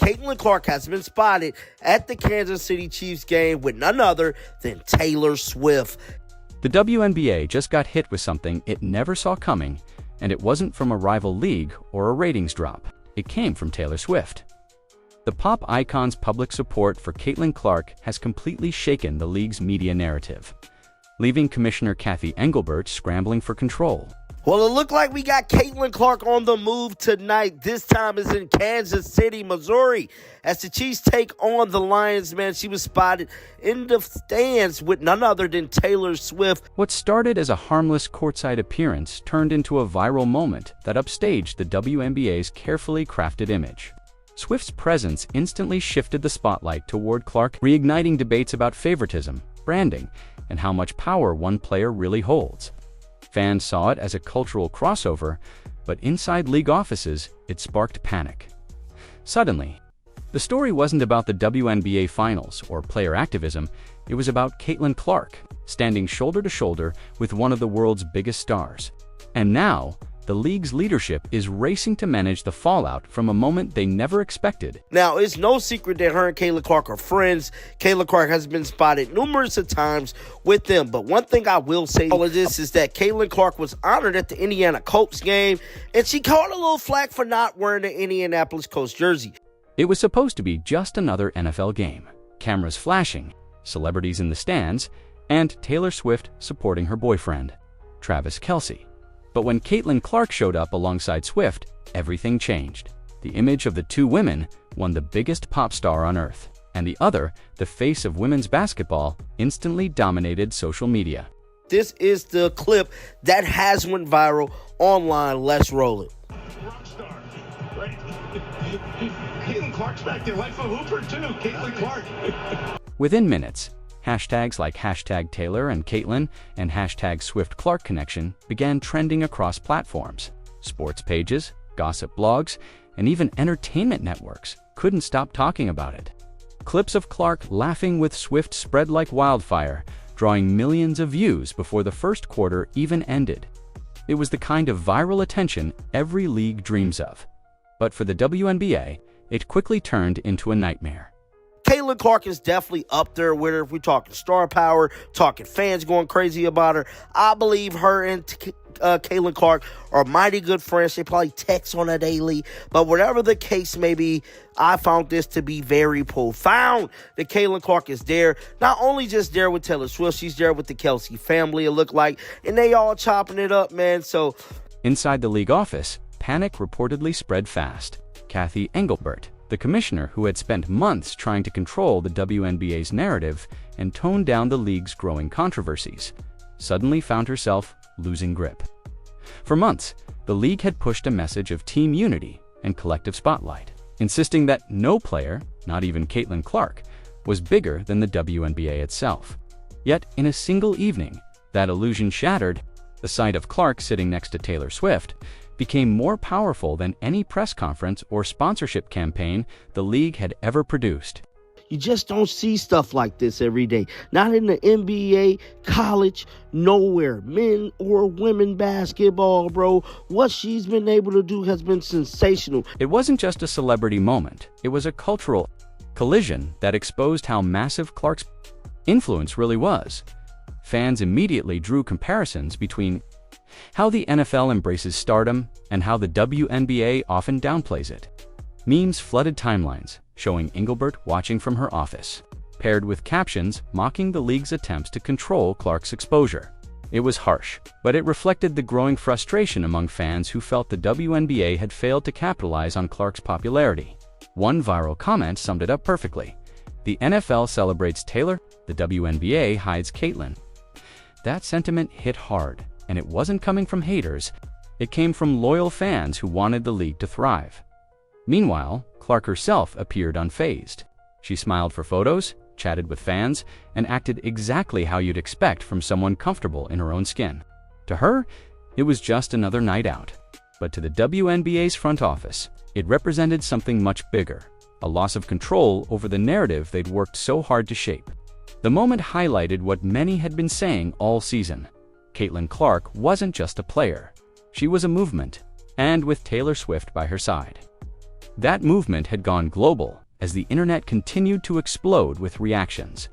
Caitlin Clark has been spotted at the Kansas City Chiefs game with none other than Taylor Swift. The WNBA just got hit with something it never saw coming, and it wasn't from a rival league or a ratings drop. It came from Taylor Swift. The pop icon's public support for Caitlin Clark has completely shaken the league's media narrative, leaving Commissioner Cathy Engelbert scrambling for control. Well, it looked like we got Caitlin Clark on the move tonight. This time is in Kansas City, Missouri. As the Chiefs take on the Lions, man, she was spotted in the stands with none other than Taylor Swift. What started as a harmless courtside appearance turned into a viral moment that upstaged the WNBA's carefully crafted image. Swift's presence instantly shifted the spotlight toward Clark, reigniting debates about favoritism, branding, and how much power one player really holds. Fans saw it as a cultural crossover, but inside league offices, it sparked panic. Suddenly, the story wasn't about the WNBA Finals or player activism, it was about Caitlin Clark, standing shoulder to shoulder with one of the world's biggest stars. And now, the league's leadership is racing to manage the fallout from a moment they never expected. Now, it's no secret that her and Caitlin Clark are friends. Caitlin Clark has been spotted numerous of times with them. But one thing I will say all of this is that Caitlin Clark was honored at the Indiana Colts game, and she caught a little flack for not wearing the Indianapolis Colts jersey. It was supposed to be just another NFL game. Cameras flashing, celebrities in the stands, and Taylor Swift supporting her boyfriend, Travis Kelce. But when Caitlin Clark showed up alongside Swift, everything changed. The image of the two women, one the biggest pop star on earth, and the other, the face of women's basketball, instantly dominated social media. This is the clip that has went viral online. Let's roll it. Rockstar, right? Caitlin Clark's back there, life of Hooper too, Caitlin Clark. Within minutes, hashtags like #Taylor and Caitlin and #Swift Clark connection began trending across platforms. Sports pages, gossip blogs, and even entertainment networks couldn't stop talking about it. Clips of Clark laughing with Swift spread like wildfire, drawing millions of views before the first quarter even ended. It was the kind of viral attention every league dreams of. But for the WNBA, it quickly turned into a nightmare. Caitlin Clark is definitely up there with her. If we're talking star power, talking fans going crazy about her, I believe her and Caitlin Clark are mighty good friends. They probably text on a daily. But whatever the case may be, I found this to be very profound that Caitlin Clark is there. Not only just there with Taylor Swift, she's there with the Kelce family, it looked like. And they all chopping it up, man. So inside the league office, panic reportedly spread fast. Cathy Engelbert, the commissioner who had spent months trying to control the WNBA's narrative and tone down the league's growing controversies, suddenly found herself losing grip. For months, the league had pushed a message of team unity and collective spotlight, insisting that no player, not even Caitlin Clark, was bigger than the WNBA itself. Yet, in a single evening, that illusion shattered. The sight of Clark sitting next to Taylor Swift became more powerful than any press conference or sponsorship campaign the league had ever produced. you just don't see stuff like this every day. Not in the NBA, college, nowhere. Men or women basketball, bro. What she's been able to do has been sensational. It wasn't just a celebrity moment. It was a cultural collision that exposed how massive Clark's influence really was. Fans immediately drew comparisons between how the NFL embraces stardom and how the WNBA often downplays it. Memes flooded timelines, showing Engelbert watching from her office, paired with captions mocking the league's attempts to control Clark's exposure. It was harsh, but it reflected the growing frustration among fans who felt the WNBA had failed to capitalize on Clark's popularity. One viral comment summed it up perfectly. The NFL celebrates Taylor, the WNBA hides Caitlin. That sentiment hit hard, and it wasn't coming from haters. It came from loyal fans who wanted the league to thrive. Meanwhile, Clark herself appeared unfazed. She smiled for photos, chatted with fans, and acted exactly how you'd expect from someone comfortable in her own skin. To her, it was just another night out. But to the WNBA's front office, it represented something much bigger, a loss of control over the narrative they'd worked so hard to shape. The moment highlighted what many had been saying all season. Caitlin Clark wasn't just a player. She was a movement, and with Taylor Swift by her side. That movement had gone global as the internet continued to explode with reactions.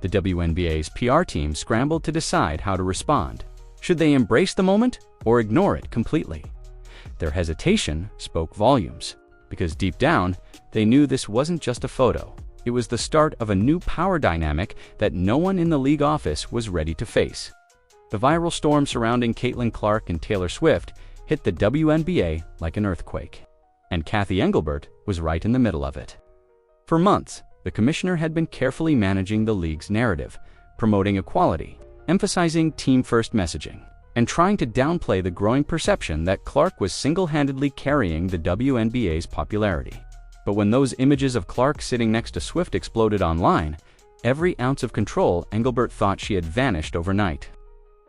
The WNBA's PR team scrambled to decide how to respond. Should they embrace the moment or ignore it completely? Their hesitation spoke volumes, because deep down, they knew this wasn't just a photo. It was the start of a new power dynamic that no one in the league office was ready to face. The viral storm surrounding Caitlin Clark and Taylor Swift hit the WNBA like an earthquake, and Cathy Engelbert was right in the middle of it. For months, the commissioner had been carefully managing the league's narrative, promoting equality, emphasizing team-first messaging, and trying to downplay the growing perception that Clark was single-handedly carrying the WNBA's popularity. But when those images of Clark sitting next to Swift exploded online, every ounce of control Engelbert thought she had vanished overnight.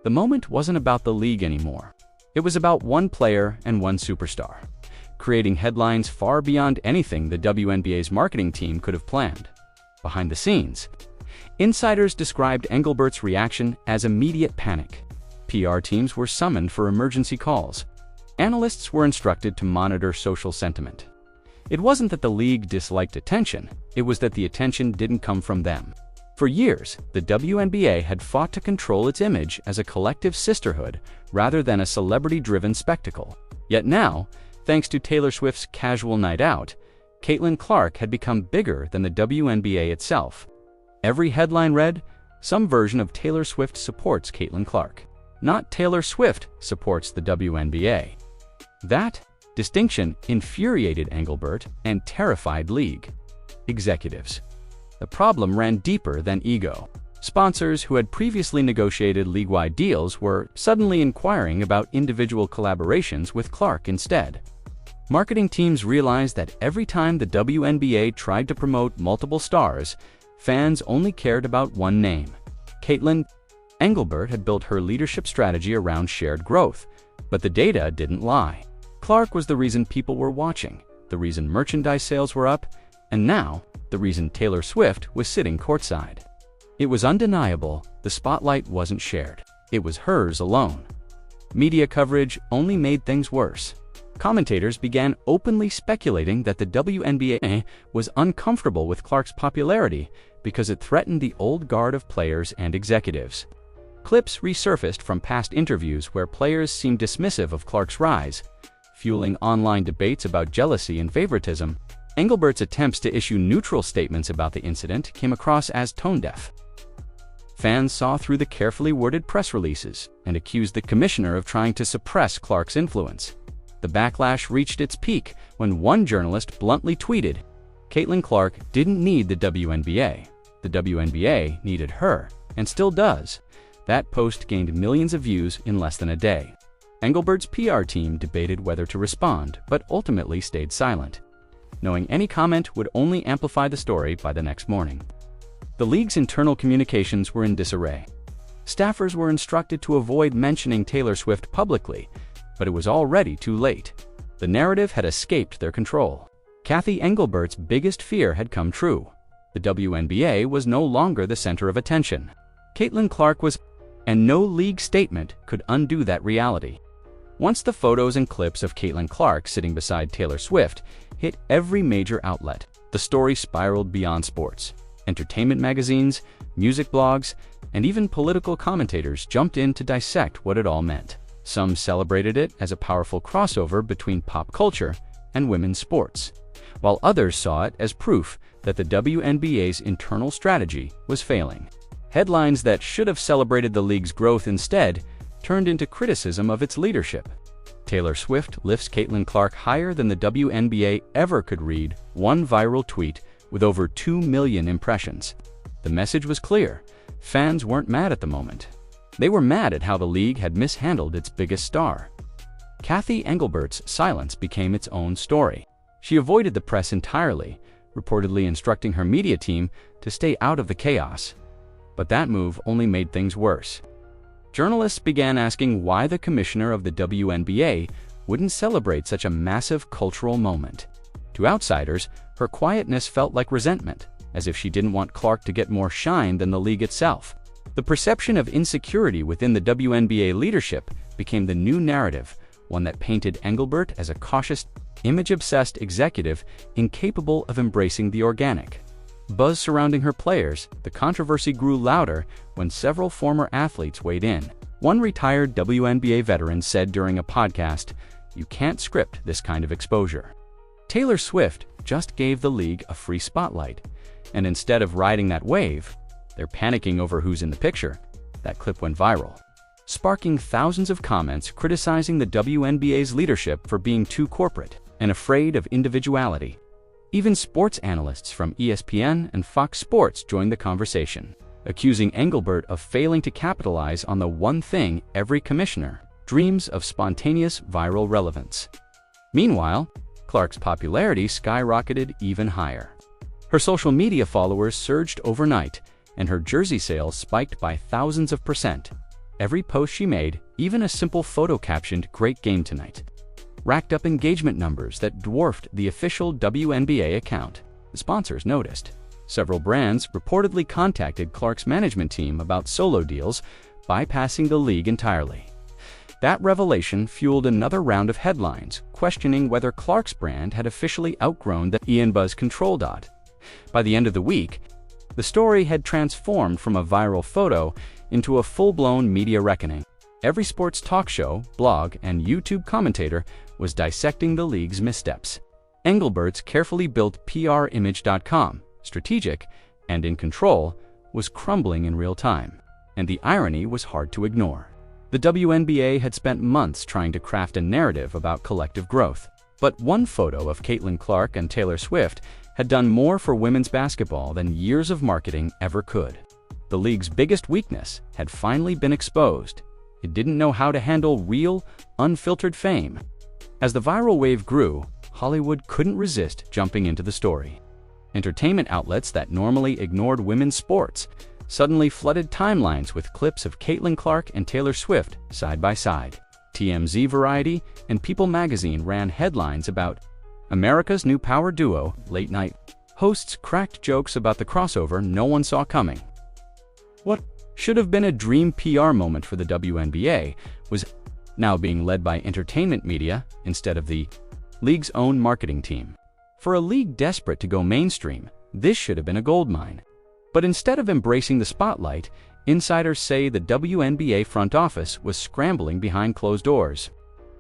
The moment wasn't about the league anymore. It was about one player and one superstar, creating headlines far beyond anything the WNBA's marketing team could have planned. Behind the scenes, insiders described Engelbert's reaction as immediate panic. PR teams were summoned for emergency calls. Analysts were instructed to monitor social sentiment. It wasn't that the league disliked attention, it was that the attention didn't come from them. For years, the WNBA had fought to control its image as a collective sisterhood rather than a celebrity-driven spectacle. Yet now, thanks to Taylor Swift's casual night out, Caitlin Clark had become bigger than the WNBA itself. Every headline read, "Some version of Taylor Swift supports Caitlin Clark." Not Taylor Swift supports the WNBA. That distinction infuriated Engelbert and terrified league executives. The problem ran deeper than ego. Sponsors who had previously negotiated league-wide deals were suddenly inquiring about individual collaborations with Clark instead. Marketing teams realized that every time the WNBA tried to promote multiple stars, fans only cared about one name, Caitlin. Engelbert had built her leadership strategy around shared growth, but the data didn't lie. Clark was the reason people were watching, the reason merchandise sales were up, and now, the reason Taylor Swift was sitting courtside. It was undeniable the spotlight wasn't shared. It was hers alone. Media coverage only made things worse. Commentators began openly speculating that the WNBA was uncomfortable with Clark's popularity because it threatened the old guard of players and executives. Clips resurfaced from past interviews where players seemed dismissive of Clark's rise, fueling online debates about jealousy and favoritism. Engelbert's attempts to issue neutral statements about the incident came across as tone-deaf. Fans saw through the carefully worded press releases and accused the commissioner of trying to suppress Clark's influence. The backlash reached its peak when one journalist bluntly tweeted, "Caitlin Clark didn't need the WNBA. The WNBA needed her, and still does." That post gained millions of views in less than a day. Engelbert's PR team debated whether to respond, but ultimately stayed silent, knowing any comment would only amplify the story by the next morning. The league's internal communications were in disarray. Staffers were instructed to avoid mentioning Taylor Swift publicly, but it was already too late. The narrative had escaped their control. Cathy Engelbert's biggest fear had come true. The WNBA was no longer the center of attention. Caitlin Clark was, and no league statement could undo that reality. Once the photos and clips of Caitlin Clark sitting beside Taylor Swift hit every major outlet, the story spiraled beyond sports. Entertainment magazines, music blogs, and even political commentators jumped in to dissect what it all meant. Some celebrated it as a powerful crossover between pop culture and women's sports, while others saw it as proof that the WNBA's internal strategy was failing. Headlines that should have celebrated the league's growth instead turned into criticism of its leadership. Taylor Swift lifts Caitlin Clark higher than the WNBA ever could read, one viral tweet with over 2 million impressions. The message was clear. Fans weren't mad at the moment. They were mad at how the league had mishandled its biggest star. Cathy Engelbert's silence became its own story. She avoided the press entirely, reportedly instructing her media team to stay out of the chaos. But that move only made things worse. Journalists began asking why the commissioner of the WNBA wouldn't celebrate such a massive cultural moment. To outsiders, her quietness felt like resentment, as if she didn't want Clark to get more shine than the league itself. The perception of insecurity within the WNBA leadership became the new narrative, one that painted Engelbert as a cautious, image-obsessed executive incapable of embracing the organic. Buzz surrounding her players, the controversy grew louder when several former athletes weighed in. One retired WNBA veteran said during a podcast, "You can't script this kind of exposure." Taylor Swift just gave the league a free spotlight, and instead of riding that wave, they're panicking over who's in the picture. That clip went viral, sparking thousands of comments criticizing the WNBA's leadership for being too corporate and afraid of individuality. Even sports analysts from ESPN and Fox Sports joined the conversation, accusing Engelbert of failing to capitalize on the one thing every commissioner dreams of: spontaneous viral relevance. Meanwhile, Clark's popularity skyrocketed even higher. Her social media followers surged overnight, and her jersey sales spiked by thousands of %. Every post she made, even a simple photo captioned "Great game tonight," racked up engagement numbers that dwarfed the official WNBA account. The sponsors noticed. Several brands reportedly contacted Clark's management team about solo deals, bypassing the league entirely. That revelation fueled another round of headlines, questioning whether Clark's brand had officially outgrown the Ian Buzz control dot. By the end of the week, the story had transformed from a viral photo into a full-blown media reckoning. Every sports talk show, blog, and YouTube commentator was dissecting the league's missteps. Engelbert's carefully built PRimage.com, strategic and in control, was crumbling in real time, and the irony was hard to ignore. The WNBA had spent months trying to craft a narrative about collective growth, but one photo of Caitlin Clark and Taylor Swift had done more for women's basketball than years of marketing ever could. The league's biggest weakness had finally been exposed. It didn't know how to handle real, unfiltered fame. As the viral wave grew, Hollywood couldn't resist jumping into the story. Entertainment outlets that normally ignored women's sports suddenly flooded timelines with clips of Caitlin Clark and Taylor Swift side by side. TMZ, Variety, and People magazine ran headlines about America's new power duo, late night hosts cracked jokes about the crossover no one saw coming. What should have been a dream PR moment for the WNBA was now being led by entertainment media instead of the league's own marketing team. For a league desperate to go mainstream, this should have been a goldmine. But instead of embracing the spotlight, insiders say the WNBA front office was scrambling behind closed doors.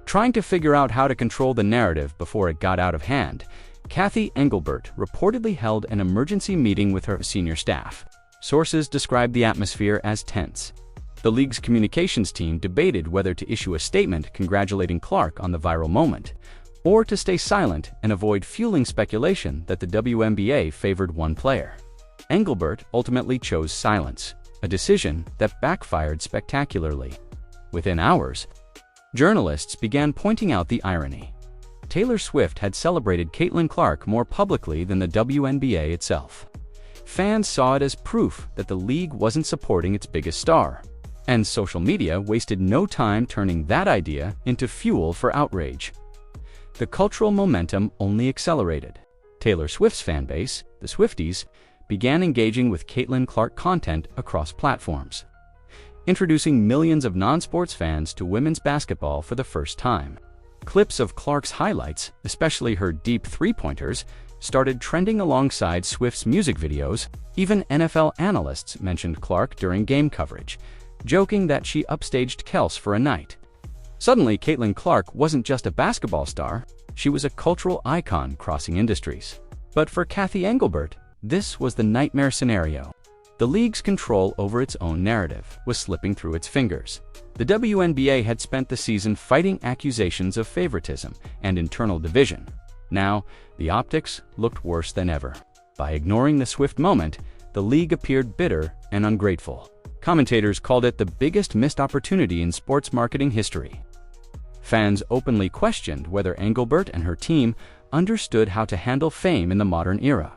Trying to figure out how to control the narrative before it got out of hand, Cathy Engelbert reportedly held an emergency meeting with her senior staff. Sources described the atmosphere as tense. The league's communications team debated whether to issue a statement congratulating Clark on the viral moment, or to stay silent and avoid fueling speculation that the WNBA favored one player. Engelbert ultimately chose silence, a decision that backfired spectacularly. Within hours, journalists began pointing out the irony. Taylor Swift had celebrated Caitlin Clark more publicly than the WNBA itself. Fans saw it as proof that the league wasn't supporting its biggest star, and social media wasted no time turning that idea into fuel for outrage. The cultural momentum only accelerated. Taylor Swift's fanbase, the Swifties, began engaging with Caitlin Clark content across platforms, introducing millions of non-sports fans to women's basketball for the first time. Clips of Clark's highlights, especially her deep three-pointers, started trending alongside Swift's music videos. Even NFL analysts mentioned Clark during game coverage, joking that she upstaged Kels for a night. Suddenly, Caitlin Clark wasn't just a basketball star, she was a cultural icon crossing industries. But for Cathy Engelbert, this was the nightmare scenario. The league's control over its own narrative was slipping through its fingers. The WNBA had spent the season fighting accusations of favoritism and internal division. Now, the optics looked worse than ever. By ignoring the Swift moment, the league appeared bitter and ungrateful. Commentators called it the biggest missed opportunity in sports marketing history. Fans openly questioned whether Engelbert and her team understood how to handle fame in the modern era.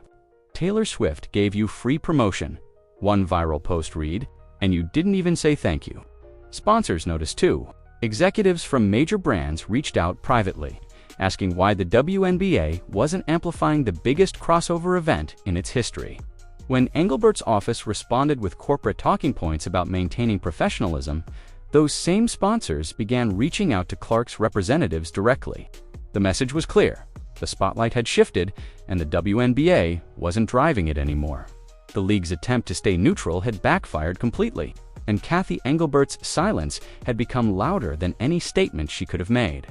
Taylor Swift gave you free promotion, one viral post read, and you didn't even say thank you. Sponsors noticed too. Executives from major brands reached out privately, asking why the WNBA wasn't amplifying the biggest crossover event in its history. When Engelbert's office responded with corporate talking points about maintaining professionalism, those same sponsors began reaching out to Clark's representatives directly. The message was clear. The spotlight had shifted, and the WNBA wasn't driving it anymore. The league's attempt to stay neutral had backfired completely, and Cathy Engelbert's silence had become louder than any statement she could have made.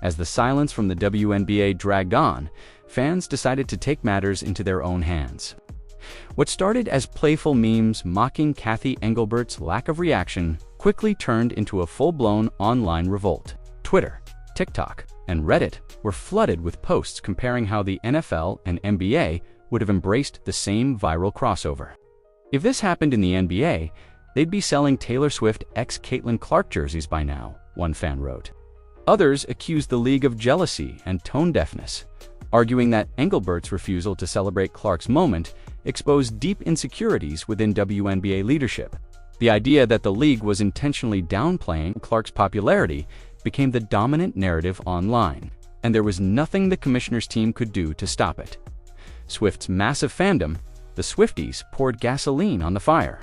As the silence from the WNBA dragged on, fans decided to take matters into their own hands. What started as playful memes mocking Cathy Engelbert's lack of reaction quickly turned into a full-blown online revolt. Twitter, TikTok, and Reddit were flooded with posts comparing how the NFL and NBA would have embraced the same viral crossover. If this happened in the NBA, they'd be selling Taylor Swift x Caitlin Clark jerseys by now, one fan wrote. Others accused the league of jealousy and tone deafness, arguing that Engelbert's refusal to celebrate Clark's moment exposed deep insecurities within WNBA leadership. The idea that the league was intentionally downplaying Clark's popularity became the dominant narrative online, and there was nothing the commissioner's team could do to stop it. Swift's massive fandom, the Swifties, poured gasoline on the fire.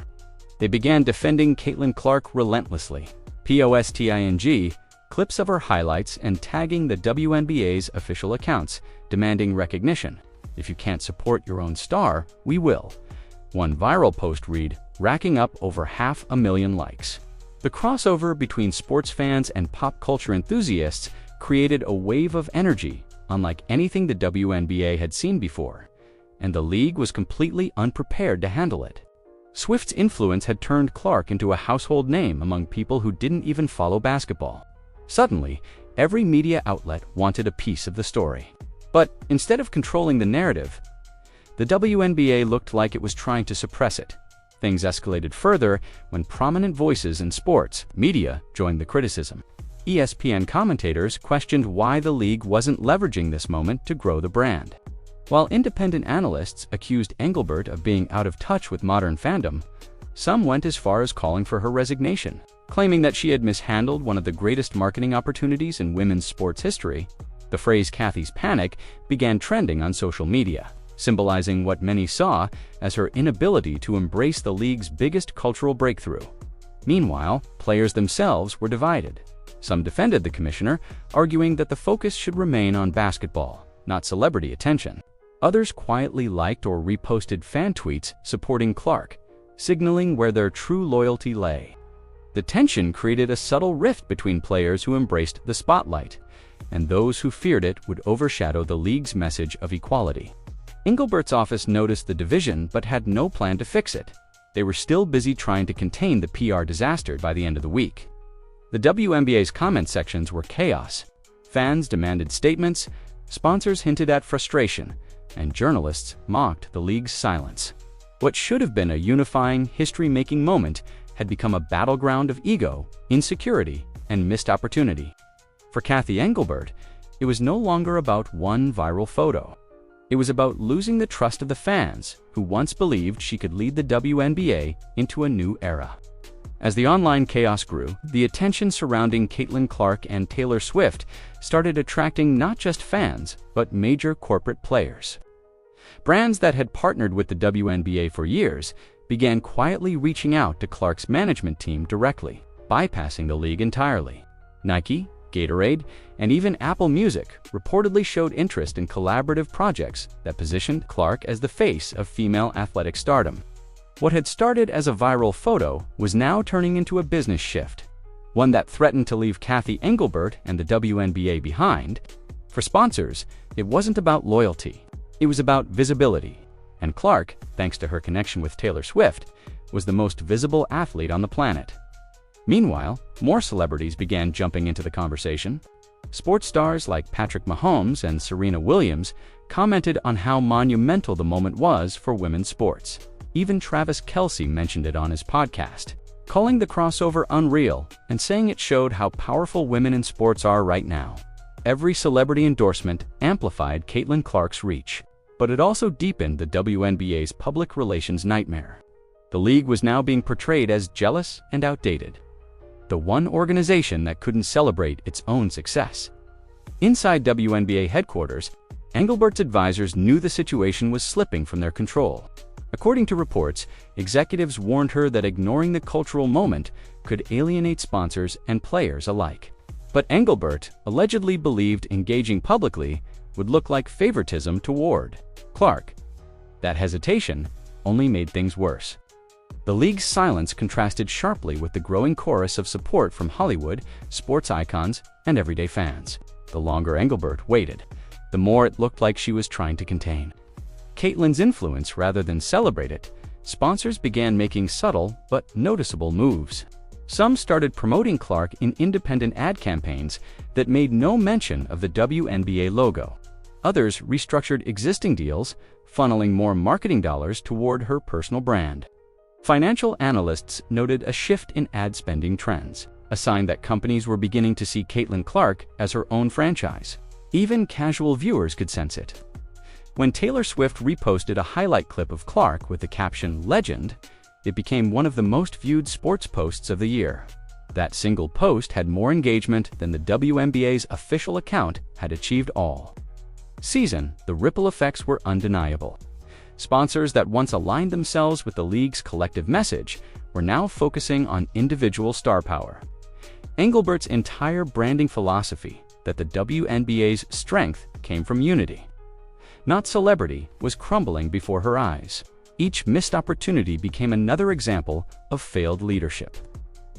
They began defending Caitlin Clark relentlessly, posting clips of her highlights and tagging the WNBA's official accounts, demanding recognition. "If you can't support your own star, we will." One viral post read, racking up over 500,000 likes. The crossover between sports fans and pop culture enthusiasts created a wave of energy unlike anything the WNBA had seen before, and the league was completely unprepared to handle it. Swift's influence had turned Clark into a household name among people who didn't even follow basketball. Suddenly, every media outlet wanted a piece of the story. But instead of controlling the narrative, the WNBA looked like it was trying to suppress it. Things escalated further when prominent voices in sports media joined the criticism. ESPN commentators questioned why the league wasn't leveraging this moment to grow the brand. While independent analysts accused Engelbert of being out of touch with modern fandom, some went as far as calling for her resignation, claiming that she had mishandled one of the greatest marketing opportunities in women's sports history. The phrase "Cathy's panic" began trending on social media, symbolizing what many saw as her inability to embrace the league's biggest cultural breakthrough. Meanwhile, players themselves were divided. Some defended the commissioner, arguing that the focus should remain on basketball, not celebrity attention. Others quietly liked or reposted fan tweets supporting Clark, signaling where their true loyalty lay. The tension created a subtle rift between players who embraced the spotlight and those who feared it would overshadow the league's message of equality. Engelbert's office noticed the division but had no plan to fix it. They were still busy trying to contain the PR disaster by the end of the week. The WNBA's comment sections were chaos. Fans demanded statements, sponsors hinted at frustration, and journalists mocked the league's silence. What should have been a unifying, history-making moment had become a battleground of ego, insecurity, and missed opportunity. For Cathy Engelbert, it was no longer about one viral photo. It was about losing the trust of the fans who once believed she could lead the WNBA into a new era. As the online chaos grew, the attention surrounding Caitlin Clark and Taylor Swift started attracting not just fans, but major corporate players. Brands that had partnered with the WNBA for years began quietly reaching out to Clark's management team directly, bypassing the league entirely. Nike, Gatorade, and even Apple Music reportedly showed interest in collaborative projects that positioned Clark as the face of female athletic stardom. What had started as a viral photo was now turning into a business shift, one that threatened to leave Cathy Engelbert and the WNBA behind. For sponsors, it wasn't about loyalty, it was about visibility. And Clark, thanks to her connection with Taylor Swift, was the most visible athlete on the planet. Meanwhile, more celebrities began jumping into the conversation. Sports stars like Patrick Mahomes and Serena Williams commented on how monumental the moment was for women's sports. Even Travis Kelce mentioned it on his podcast, calling the crossover unreal and saying it showed how powerful women in sports are right now. Every celebrity endorsement amplified Caitlin Clark's reach, but it also deepened the WNBA's public relations nightmare. The league was now being portrayed as jealous and outdated, the one organization that couldn't celebrate its own success. Inside WNBA headquarters, Engelbert's advisors knew the situation was slipping from their control. According to reports, executives warned her that ignoring the cultural moment could alienate sponsors and players alike. But Engelbert allegedly believed engaging publicly would look like favoritism toward Clark. That hesitation only made things worse. The league's silence contrasted sharply with the growing chorus of support from Hollywood, sports icons, and everyday fans. The longer Engelbert waited, the more it looked like she was trying to contain Caitlyn's influence rather than celebrate it. Sponsors began making subtle but noticeable moves. Some started promoting Clark in independent ad campaigns that made no mention of the WNBA logo. Others restructured existing deals, funneling more marketing dollars toward her personal brand. Financial analysts noted a shift in ad spending trends, a sign that companies were beginning to see Caitlin Clark as her own franchise. Even casual viewers could sense it. When Taylor Swift reposted a highlight clip of Clark with the caption "Legend," it became one of the most viewed sports posts of the year. That single post had more engagement than the WNBA's official account had achieved all season. The ripple effects were undeniable. Sponsors that once aligned themselves with the league's collective message were now focusing on individual star power. Engelbert's entire branding philosophy, that the WNBA's strength came from unity, not celebrity, was crumbling before her eyes. Each missed opportunity became another example of failed leadership.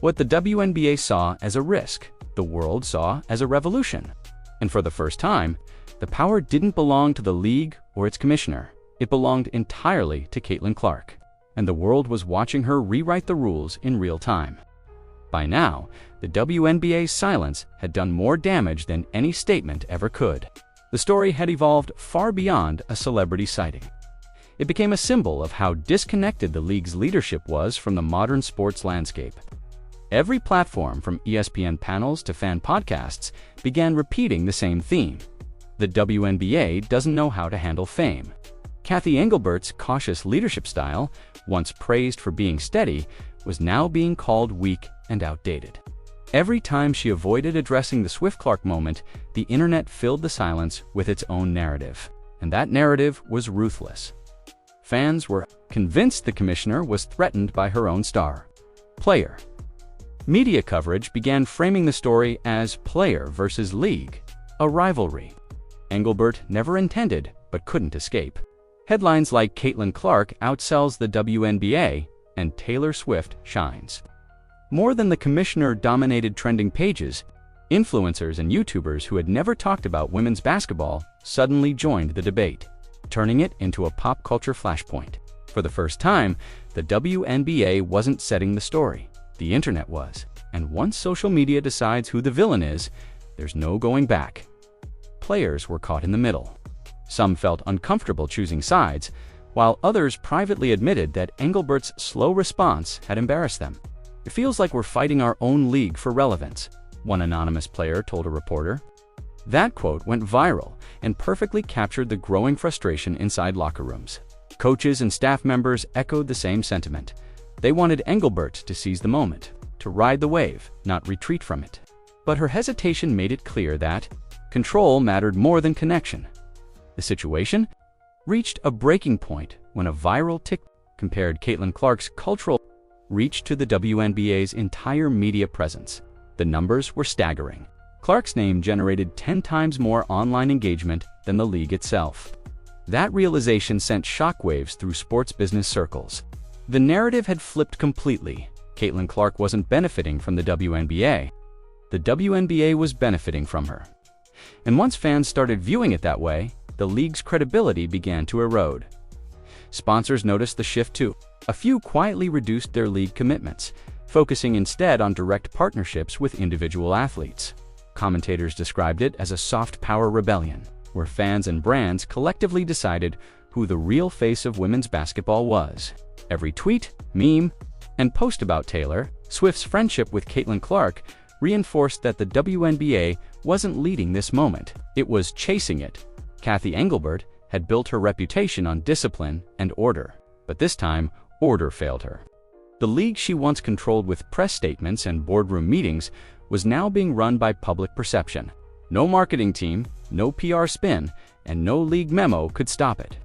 What the WNBA saw as a risk, the world saw as a revolution. And for the first time, the power didn't belong to the league or its commissioner. It belonged entirely to Caitlin Clark, and the world was watching her rewrite the rules in real time. By now, the WNBA's silence had done more damage than any statement ever could. The story had evolved far beyond a celebrity sighting. It became a symbol of how disconnected the league's leadership was from the modern sports landscape. Every platform, from ESPN panels to fan podcasts, began repeating the same theme. The WNBA doesn't know how to handle fame. Cathy Engelbert's cautious leadership style, once praised for being steady, was now being called weak and outdated. Every time she avoided addressing the Swift-Clark moment, the internet filled the silence with its own narrative. And that narrative was ruthless. Fans were convinced the commissioner was threatened by her own star player. Media coverage began framing the story as player versus league, a rivalry Engelbert never intended but couldn't escape. Headlines like "Caitlin Clark outsells the WNBA" and "Taylor Swift shines." More than the commissioner dominated trending pages. Influencers and YouTubers who had never talked about women's basketball suddenly joined the debate, turning it into a pop culture flashpoint. For the first time, the WNBA wasn't setting the story. The internet was. And once social media decides who the villain is, there's no going back. Players were caught in the middle. Some felt uncomfortable choosing sides, while others privately admitted that Engelbert's slow response had embarrassed them. "It feels like we're fighting our own league for relevance," one anonymous player told a reporter. That quote went viral and perfectly captured the growing frustration inside locker rooms. Coaches and staff members echoed the same sentiment. They wanted Engelbert to seize the moment, to ride the wave, not retreat from it. But her hesitation made it clear that control mattered more than connection. The situation reached a breaking point when a viral TikTok compared Caitlin Clark's cultural reach to the WNBA's entire media presence. The numbers were staggering. Clark's name generated 10 times more online engagement than the league itself. That realization sent shockwaves through sports business circles. The narrative had flipped completely. Caitlin Clark wasn't benefiting from the WNBA. The WNBA was benefiting from her. And once fans started viewing it that way, the league's credibility began to erode. Sponsors noticed the shift too. A few quietly reduced their league commitments, focusing instead on direct partnerships with individual athletes. Commentators described it as a soft power rebellion, where fans and brands collectively decided who the real face of women's basketball was. Every tweet, meme, and post about Taylor Swift's friendship with Caitlin Clark reinforced that the WNBA wasn't leading this moment, it was chasing it. Cathy Engelbert had built her reputation on discipline and order, but this time, order failed her. The league she once controlled with press statements and boardroom meetings was now being run by public perception. No marketing team, no PR spin, and no league memo could stop it.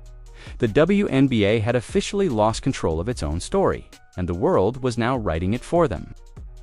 The WNBA had officially lost control of its own story, and the world was now writing it for them.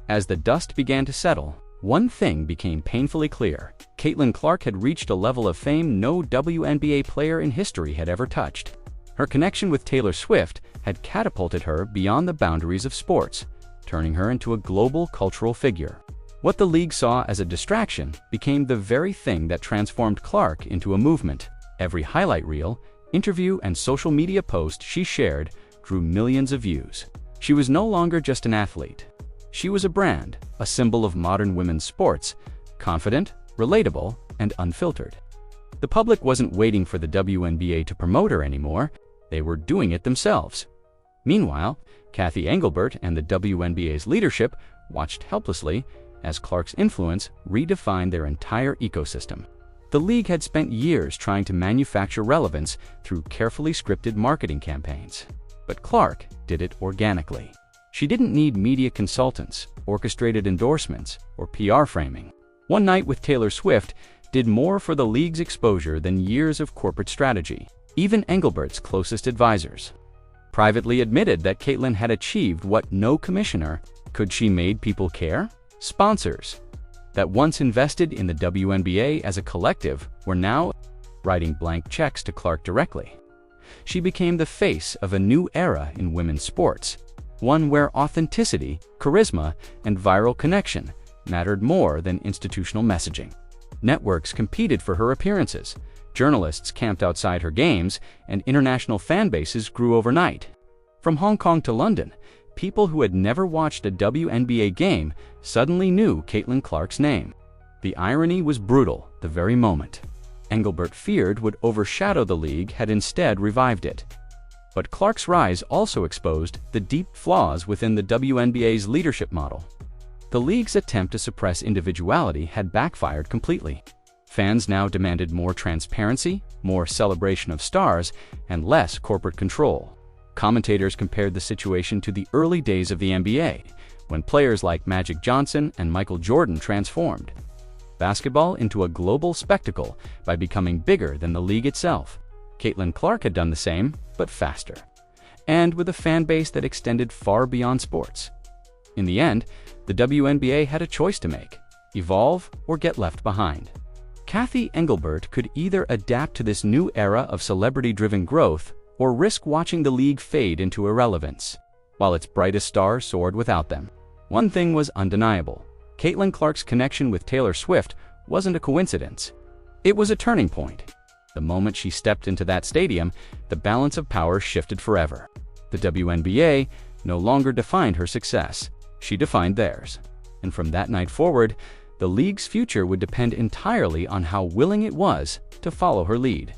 As the dust began to settle, One thing became painfully clear. Caitlin Clark had reached a level of fame no WNBA player in history had ever touched. Her connection with Taylor Swift had catapulted her beyond the boundaries of sports, turning her into a global cultural figure. What the league saw as a distraction became the very thing that transformed Clark into a movement. Every highlight reel, interview, and social media post she shared drew millions of views. She was no longer just an athlete. She was a brand, a symbol of modern women's sports, confident, relatable, and unfiltered. The public wasn't waiting for the WNBA to promote her anymore, they were doing it themselves. Meanwhile, Cathy Engelbert and the WNBA's leadership watched helplessly as Clark's influence redefined their entire ecosystem. The league had spent years trying to manufacture relevance through carefully scripted marketing campaigns. But Clark did it organically. She didn't need media consultants, orchestrated endorsements, or PR framing. One Night with Taylor Swift did more for the league's exposure than years of corporate strategy. Even Engelbert's closest advisors privately admitted that Caitlin had achieved what no commissioner could. She made people care. Sponsors that once invested in the WNBA as a collective were now writing blank checks to Clark directly. She became the face of a new era in women's sports, one where authenticity, charisma, and viral connection mattered more than institutional messaging. Networks competed for her appearances, journalists camped outside her games, and international fan bases grew overnight. From Hong Kong to London, people who had never watched a WNBA game suddenly knew Caitlin Clark's name. The irony was brutal the very moment Engelbert feared would overshadow the league had instead revived it. But Clark's rise also exposed the deep flaws within the WNBA's leadership model. The league's attempt to suppress individuality had backfired completely. Fans now demanded more transparency, more celebration of stars, and less corporate control. Commentators compared the situation to the early days of the NBA, when players like Magic Johnson and Michael Jordan transformed basketball into a global spectacle by becoming bigger than the league itself. Caitlin Clark had done the same, but faster, and with a fan base that extended far beyond sports. In the end, the WNBA had a choice to make: evolve or get left behind. Cathy Engelbert could either adapt to this new era of celebrity-driven growth or risk watching the league fade into irrelevance, while its brightest stars soared without them. One thing was undeniable: Caitlin Clark's connection with Taylor Swift wasn't a coincidence. It was a turning point. The moment she stepped into that stadium, the balance of power shifted forever. The WNBA no longer defined her success, she defined theirs. And from that night forward, the league's future would depend entirely on how willing it was to follow her lead.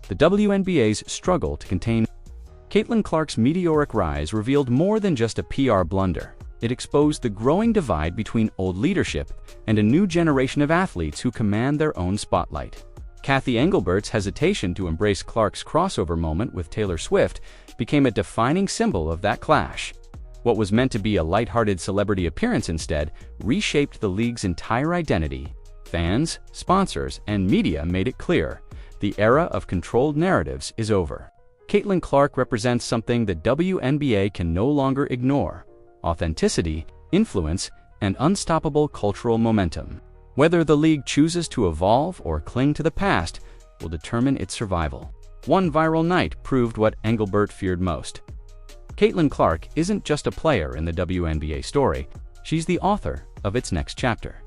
The WNBA's struggle to contain Caitlin Clark's meteoric rise revealed more than just a PR blunder. It exposed the growing divide between old leadership and a new generation of athletes who command their own spotlight. Cathy Engelbert's hesitation to embrace Clark's crossover moment with Taylor Swift became a defining symbol of that clash. What was meant to be a lighthearted celebrity appearance instead reshaped the league's entire identity. Fans, sponsors, and media made it clear: the era of controlled narratives is over. Caitlin Clark represents something the WNBA can no longer ignore: authenticity, influence, and unstoppable cultural momentum. Whether the league chooses to evolve or cling to the past will determine its survival. One viral night proved what Engelbert feared most. Caitlin Clark isn't just a player in the WNBA story, she's the author of its next chapter.